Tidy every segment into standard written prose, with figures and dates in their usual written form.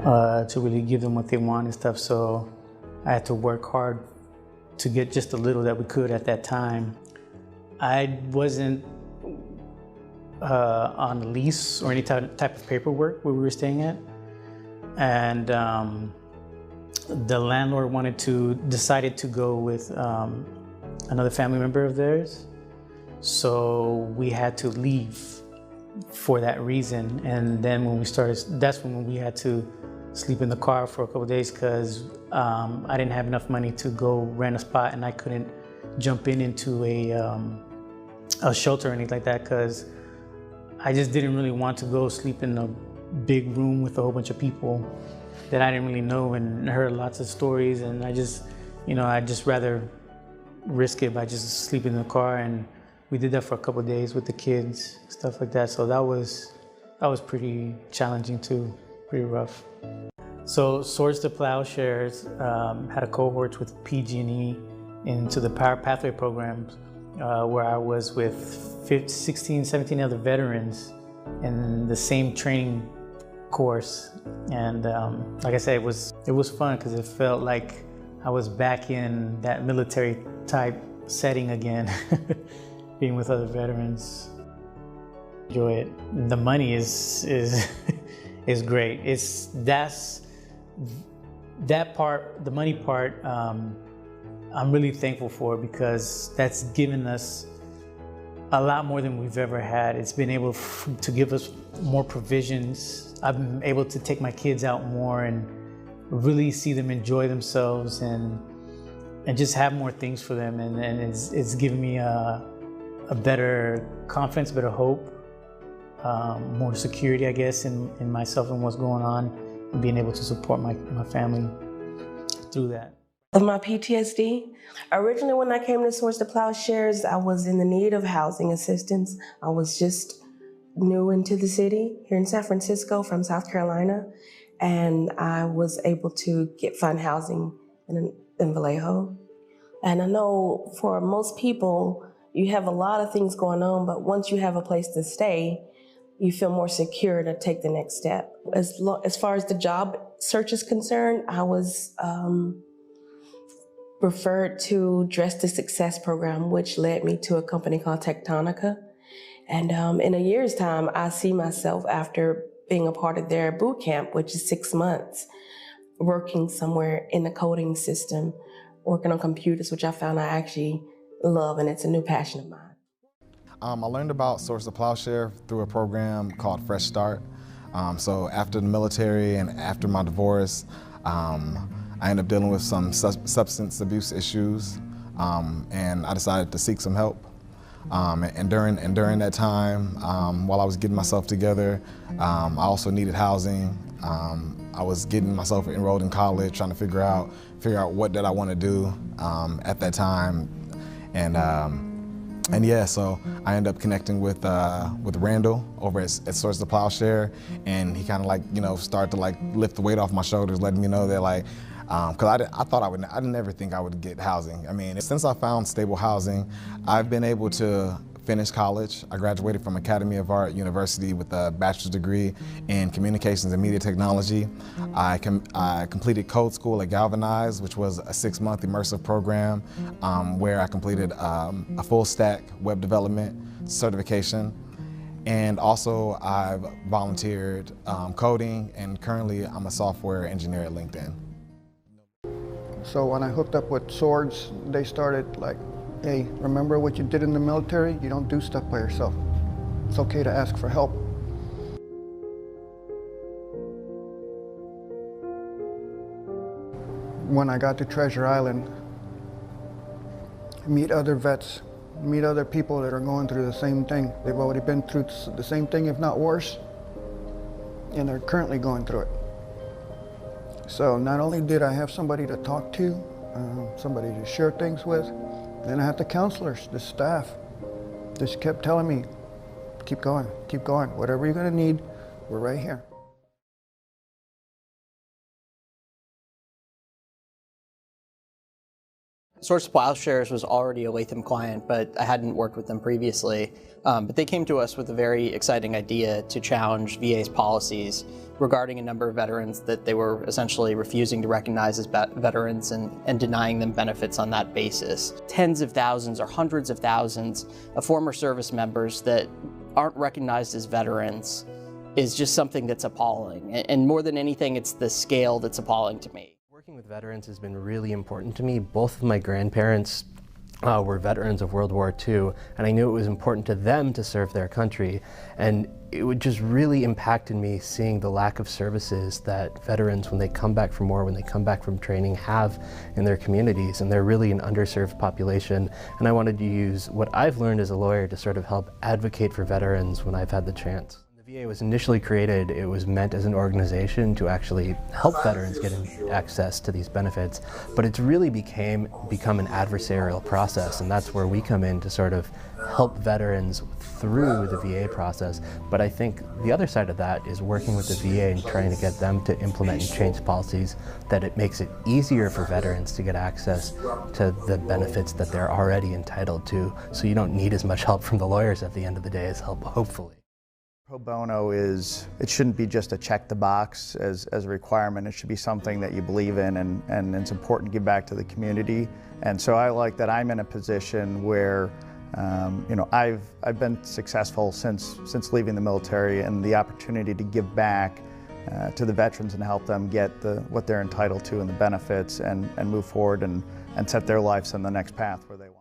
to really give them what they want and stuff. So I had to work hard to get just a little that we could at that time. I wasn't on a lease or any type of paperwork where we were staying at. And the landlord decided to go with another family member of theirs. So we had to leave for that reason. And then when we started, that's when we had to sleep in the car for a couple of days because I didn't have enough money to go rent a spot, and I couldn't jump into a shelter or anything like that because I just didn't really want to go sleep in a big room with a whole bunch of people that I didn't really know and heard lots of stories. And I just, I'd just rather risk it by just sleeping in the car. And we did that for a couple of days with the kids, stuff like that. So that was pretty challenging too, pretty rough. So Swords to Plowshares had a cohort with PG&E into the Power Pathway programs where I was with 16, 17 other veterans in the same training course. And like I said, it was fun because it felt like I was back in that military type setting again, being with other veterans. Enjoy it. The money is is great. That part, the money part, I'm really thankful for because that's given us a lot more than we've ever had. It's been able to give us more provisions. I've been able to take my kids out more and really see them enjoy themselves and just have more things for them. And it's given me a better confidence, better hope, more security, I guess, in myself and what's going on, and being able to support my family through that. Of my PTSD, originally when I came to Swords to Plowshares, I was in the need of housing assistance. I was just new into the city here in San Francisco from South Carolina, and I was able to find housing in Vallejo. And I know for most people, you have a lot of things going on, but once you have a place to stay, you feel more secure to take the next step. As far as the job search is concerned, I was referred to Dress to Success program, which led me to a company called Tectonica. And in a year's time, I see myself, after being a part of their boot camp, which is 6 months, working somewhere in the coding system, working on computers, which I found I actually love, and it's a new passion of mine. I learned about Swords to Plowshare through a program called Fresh Start. So after the military and after my divorce, I ended up dealing with some substance abuse issues, and I decided to seek some help. And during that time, while I was getting myself together, I also needed housing. I was getting myself enrolled in college, trying to figure out what did I want to do at that time, and yeah, so I ended up connecting with Randall over at Swords to Plowshare, and he kind of started to lift the weight off my shoulders, letting me know that because I didn't ever think I would get housing. I mean, since I found stable housing, I've been able to finish college. I graduated from Academy of Art University with a bachelor's degree in communications and media technology. I completed code school at Galvanize, which was a 6-month immersive program where I completed a full stack web development certification. And also I've volunteered coding, and currently I'm a software engineer at LinkedIn. So when I hooked up with Swords, they started hey, remember what you did in the military? You don't do stuff by yourself. It's okay to ask for help. When I got to Treasure Island, meet other vets, meet other people that are going through the same thing. They've already been through the same thing, if not worse, and they're currently going through it. So not only did I have somebody to talk to, somebody to share things with, then I had the counselors, the staff. Just kept telling me, keep going, whatever you're gonna need, we're right here. Swords to Plowshares was already a Latham client, but I hadn't worked with them previously. But they came to us with a very exciting idea to challenge VA's policies regarding a number of veterans that they were essentially refusing to recognize as veterans and denying them benefits on that basis. Tens of thousands or hundreds of thousands of former service members that aren't recognized as veterans is just something that's appalling. And more than anything, it's the scale that's appalling to me. Working with veterans has been really important to me. Both of my grandparents were veterans of World War II, and I knew it was important to them to serve their country. And it would just really impacted me seeing the lack of services that veterans, when they come back from war, when they come back from training, have in their communities. And they're really an underserved population. And I wanted to use what I've learned as a lawyer to sort of help advocate for veterans when I've had the chance. The VA was initially created, it was meant as an organization to actually help veterans get access to these benefits, but it's really become an adversarial process, and that's where we come in to sort of help veterans through the VA process. But I think the other side of that is working with the VA and trying to get them to implement and change policies that it makes it easier for veterans to get access to the benefits that they're already entitled to, so you don't need as much help from the lawyers at the end of the day as help, hopefully. Pro bono it shouldn't be just a check the box as a requirement. It should be something that you believe in, and it's important to give back to the community. And so I like that I'm in a position where you know, I've been successful since leaving the military, and the opportunity to give back to the veterans and help them get what they're entitled to and the benefits, and move forward and set their lives on the next path where they want.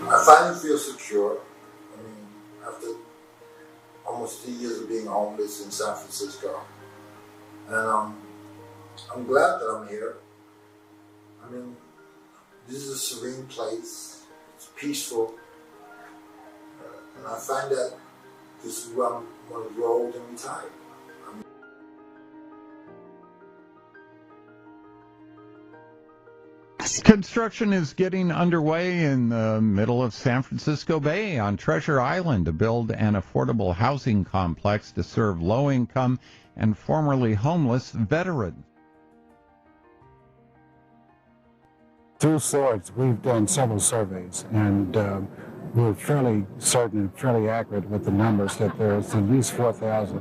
I finally feel secure. I mean, after almost 3 years of being homeless in San Francisco. And I'm glad that I'm here. I mean, this is a serene place. It's peaceful. And I find that this is where I'm going to roll and retire. Construction is getting underway in the middle of San Francisco Bay on Treasure Island to build an affordable housing complex to serve low-income and formerly homeless veterans. Through SWORDS, we've done several surveys, and we're fairly certain and fairly accurate with the numbers that there's at least 4,000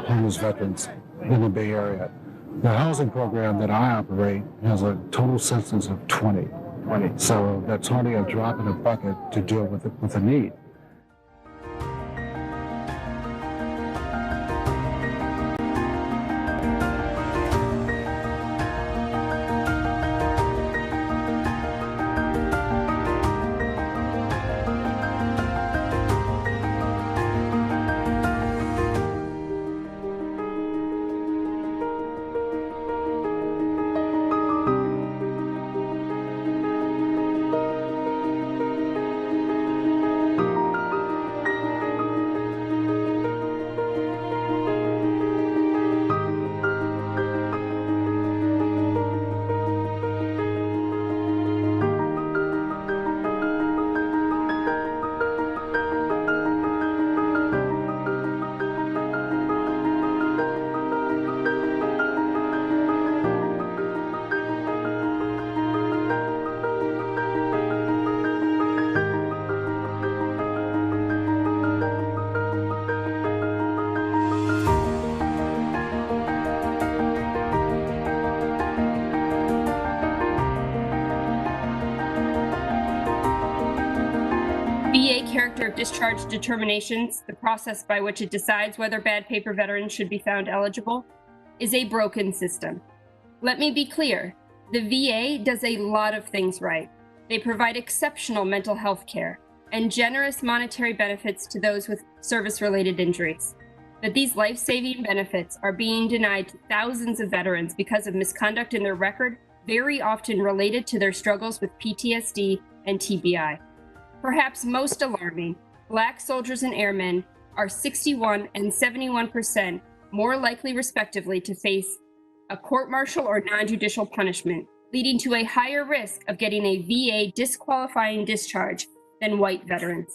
homeless veterans in the Bay Area. The housing program that I operate has a total census of 20. So that's only a drop in a bucket to deal with the need. VA character of discharge determinations, the process by which it decides whether bad paper veterans should be found eligible, is a broken system. Let me be clear, the VA does a lot of things right. They provide exceptional mental health care and generous monetary benefits to those with service-related injuries. But these life-saving benefits are being denied to thousands of veterans because of misconduct in their record, very often related to their struggles with PTSD and TBI. Perhaps most alarming, Black soldiers and airmen are 61% and 71% more likely, respectively, to face a court-martial or non-judicial punishment, leading to a higher risk of getting a VA disqualifying discharge than white veterans.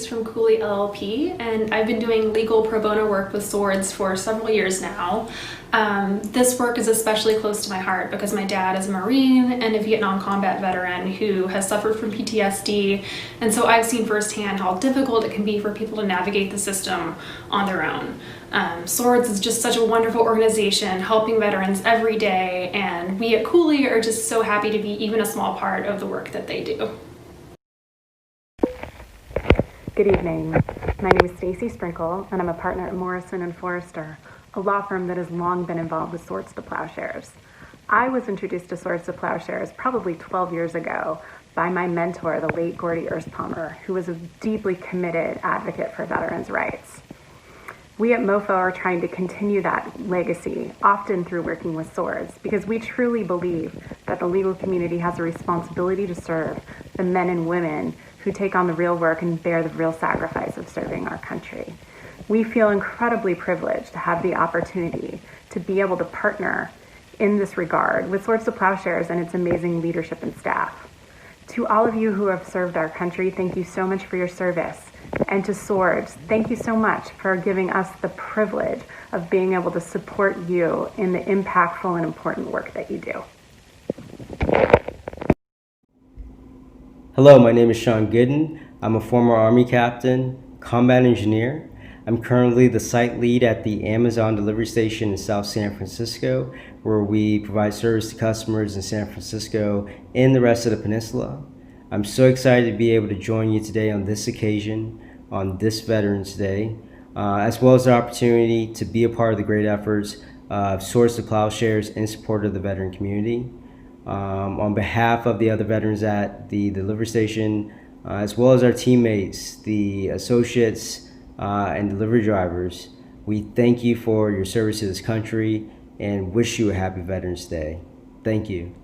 From Cooley LLP, and I've been doing legal pro bono work with swords for several years now. This work is especially close to my heart because my dad is a Marine and a Vietnam combat veteran who has suffered from PTSD, and so I've seen firsthand how difficult it can be for people to navigate the system on their own. Swords is just such a wonderful organization helping veterans every day, and we at Cooley are just so happy to be even a small part of the work that they do. Good evening. My name is Stacy Sprinkle, and I'm a partner at Morrison & Forrester, a law firm that has long been involved with Swords to Plowshares. I was introduced to Swords to Plowshares probably 12 years ago by my mentor, the late Gordy Erspalmer, who was a deeply committed advocate for veterans' rights. We at MoFo are trying to continue that legacy, often through working with swords, because we truly believe that the legal community has a responsibility to serve the men and women who take on the real work and bear the real sacrifice of serving our country. We feel incredibly privileged to have the opportunity to be able to partner in this regard with Swords to Plowshares and its amazing leadership and staff. To all of you who have served our country, thank you so much for your service. And to Swords, thank you so much for giving us the privilege of being able to support you in the impactful and important work that you do. Hello, my name is Sean Gooden. I'm a former Army captain, combat engineer. I'm currently the site lead at the Amazon delivery station in South San Francisco, where we provide service to customers in San Francisco and the rest of the peninsula. I'm so excited to be able to join you today on this occasion, on this Veterans Day, as well as the opportunity to be a part of the great efforts of Swords to Plowshares in support of the veteran community. On behalf of the other veterans at the delivery station, as well as our teammates, the associates and delivery drivers, we thank you for your service to this country and wish you a happy Veterans Day. Thank you.